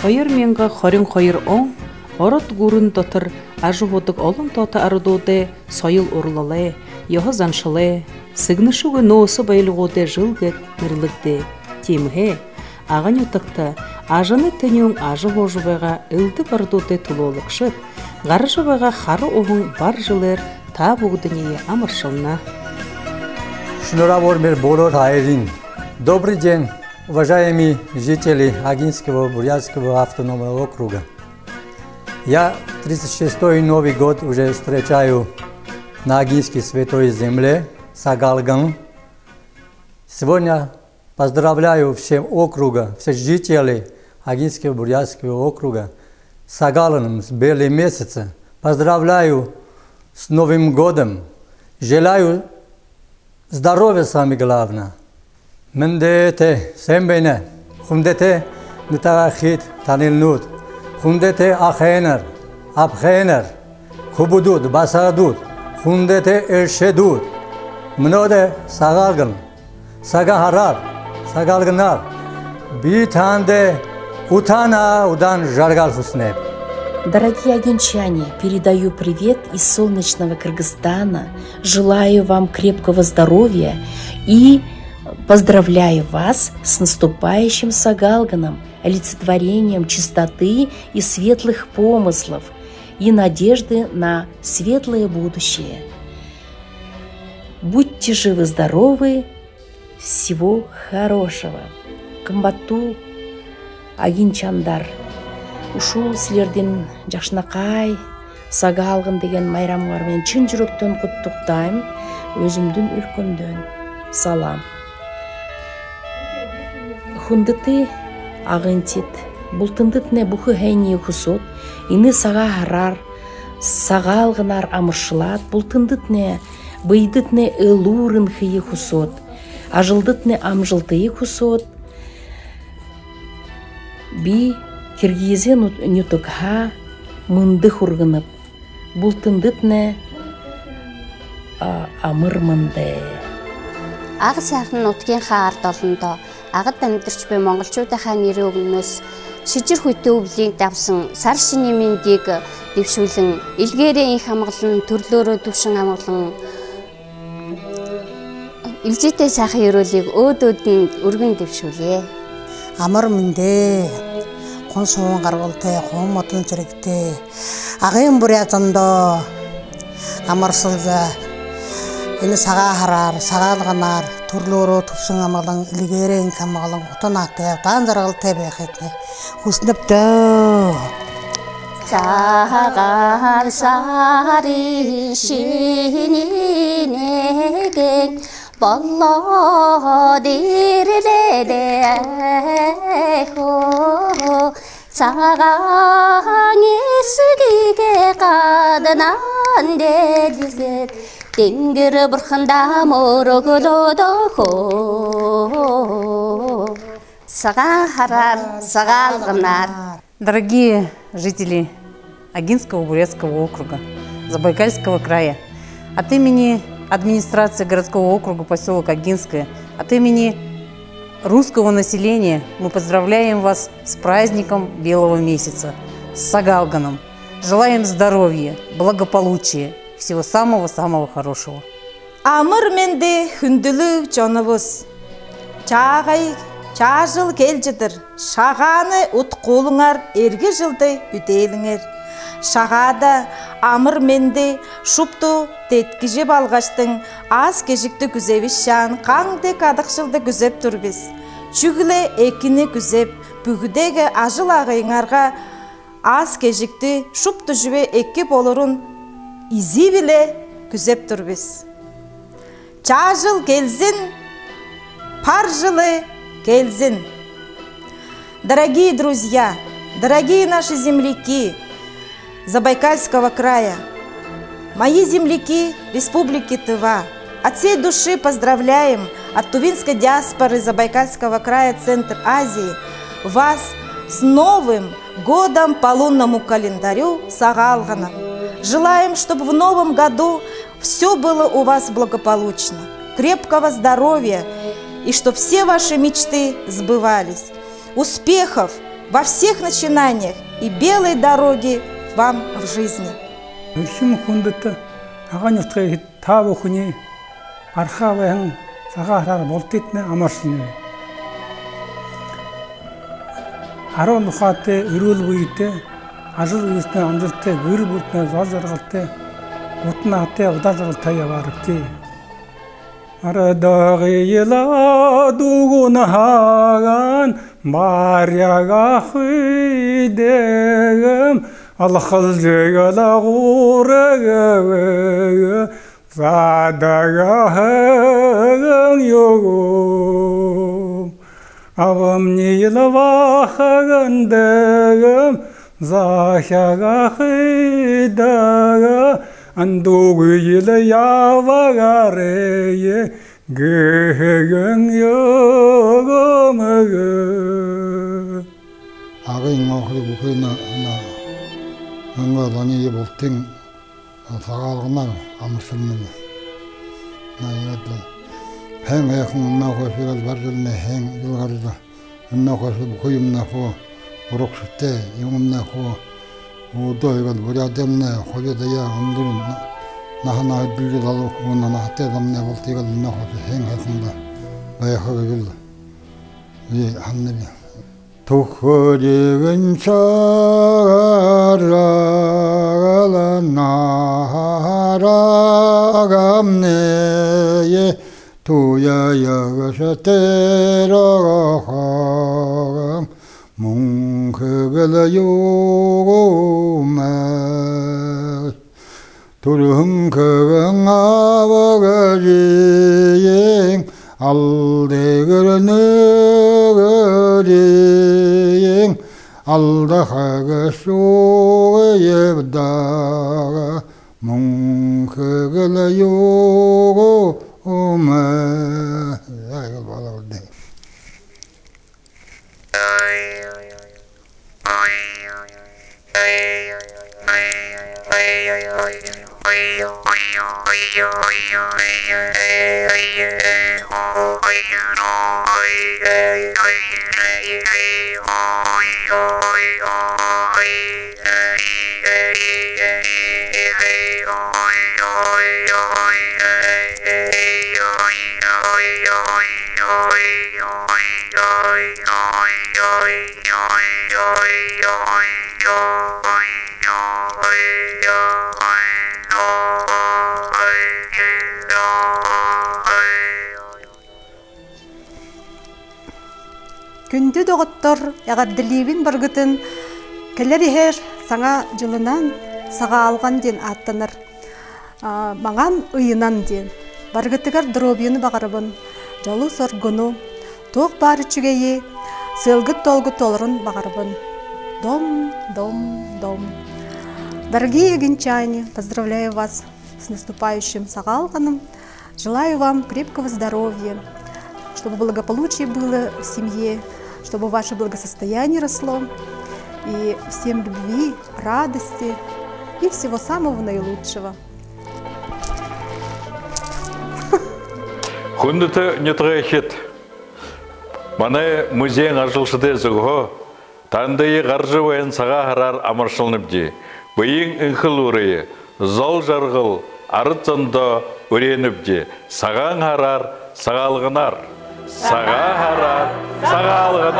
2022 он орот гүрэн дотор ажуудаг олон тоотой ардуудэ соёл урлалээ, ёхо заншилээ, сигнэшүүг нөөсө байлгуудэ жылгэт нэрлэгдэ. Тимхэ агань утагта ажаны тэнюн ажууж байгаа элдэ ардуудэ тулуулагшит, гарж байгаа хару ухун бар жилэр та бүгдний амаршилна. Шнуравор Болор Айрин. Добрый день, уважаемые жители Агинского Бурятского автономного округа. Я 36-й Новый год уже встречаю на Агинской Святой Земле, Сагалган. Сегодня поздравляю всем округа, всех жителей Агинского Бурятского округа с Сагаланом, с белым месяцем. Поздравляю с Новым годом. Желаю здоровья, самое главное. Мендете, сембене, хундете, нитарахит, танилнут. Хундете ахенер, абхенер, кубудут, басадут, хундете эршедут. Мноде сагалган, сагахарар, сагалганар. Битанде утана удан жаргал хуснеб. Дорогие агинчане, передаю привет из солнечного Кыргызстана. Желаю вам крепкого здоровья и поздравляю вас с наступающим Сагалганом, олицетворением чистоты и светлых помыслов и надежды на светлое будущее. Будьте живы-здоровы, всего хорошего. Кымбаттуу агинчандар, ушул силердин жакшынакай Сагалган деген майрамыңар менен чын жүрөктөн куттуктайм. Өзүмдүн өлкөмдөн салам. Хундыты агынтит, бултындытне бухы хэйни хусот, ины сага харар, Сагалганар амыршылат, бултындытне, быйдытне ылурын хые хусот, ажылдытне амжылтые хусот, би киргизен нютукха мынды хургынып, бултындытне амырмынды. Аг сайхан нутгийн хаард олондоо агад амьдарч буй монголчуудынхаа нэрийн өгнөөс шижир хүйтэн өвлийн давсан сар шинийн мэндийг дэвшүүлэн илгээрээ инх амгалан төрлөөрөө төвшин амгалан илжээтэй сайхан ёроолыг өөдөөдөнд өргөн дэвшүүлээ. Амар мэндэ хон суун гаргалтай хон модон зэрэгтэй агын бурятандоо амарсалза энэ сагаа хараар сагаалганаар төрлөөрөө төвсөн амгалан илгээрэн камгалан утанаатай даан заргалтай байхад хүснэвдөө цагаан сарын шинийнэген боллоо дэрлээ хөө цагаан эсгийгээ гаднан дэлгээд тэнгэр бурхандаа мөрөглөдөө сагаа хараар сагаалганаар. Дорогие жители Агинского Бурятского округа, Забайкальского края, от имени администрации городского округа поселок Агинское, от имени русского населения мы поздравляем вас с праздником Белого месяца, с Сагалганом. Желаем здоровья, благополучия, всего самого-самого хорошего. Амыр менде хүндүлүк жонубуз. Чаагай чаажыл кел жыдыр. Шағаны утқулыңар эрги жылды үтеліңер. Шағада амыр менде шупту теткижеп алғаштың аз кежікті күзевішшан қаңдек адықшылды күзеп тұрбез. Чүгіле екіні күзеп бүгідегі ажыл ағайыңарға аз кежікті шупту жүве екі болырын изи биле күзеп тұрбез. Чаажыл келзін, пар жылы келзін. Дорогие друзья, дорогие наши земляки Забайкальского края, мои земляки Республики Тыва, от всей души поздравляем от тувинской диаспоры Забайкальского края, Центр Азии, вас с Новым годом по лунному календарю Сагалганом. Желаем, чтобы в новом году все было у вас благополучно, крепкого здоровья и чтобы все ваши мечты сбывались. Успехов во всех начинаниях и белой дороги вам в жизни. Хим хүндэт агааньтгай тав өхний архавэн цагаараар болтитнэ амарсинэ. Арон ухаатай өрөөл буйтэй ажил үйлстэй амжилттай гэр бүлтэй зол жаргалтай утнаатай удар жаргалтай яваартай. Арадагыла дугунахаган маряга хүйдэгым алхалжэгалагурэг задагахаган йогум авамнилавахагандэгым захягахидага андугыйла явагарeye гэгэн йогумэг агын охри бүхэна нангадани болтын сагалгнар амсылмын наят хэн яхан нахошгал баржлны хэн югарда нахош бүхюмнахо урокште юмнахо удойгал бурядэмнэ хожодая ондурн нахана билдалу уна нахтедамне болтыгал нахош хэн хасында баяхагыл и ханнеби тухоригэн чарала нарагамне туяягашатерагам 뭉크글요마 두릉크강아버가지행 알데그르느그리행 알다하가쇼예다가 뭉크글요마 아이고 말아올네 Күнді доғыттыр яғаддылибін біргітін кәлер ехер саңа жылынан саға алған ден аттаныр. Маған ұйынан ден. Баргытыгар дробияны бағарыбын, жолу соргыну, тоқ бары чүгейі, сылгыт толгыт толырын бағарыбын. Дом, дом, дом. Дорогие генчане, поздравляю вас с наступающим саға алғаным. Желаю вам крепкого здоровья, чтобы благополучие было в семье, чтобы ваше благосостояние росло, и всем любви, радости и всего самого наилучшего. Хүндэт нэтрэхит. Мане музейн ажылшыды зуго. Тандайы гаржывайын саға харар амаршылныбди. Быйын үнхыл урайы, зол жарғыл, арытсында үреніпди. Саған харар, сағалғынар. Саға харар, сағалғынар.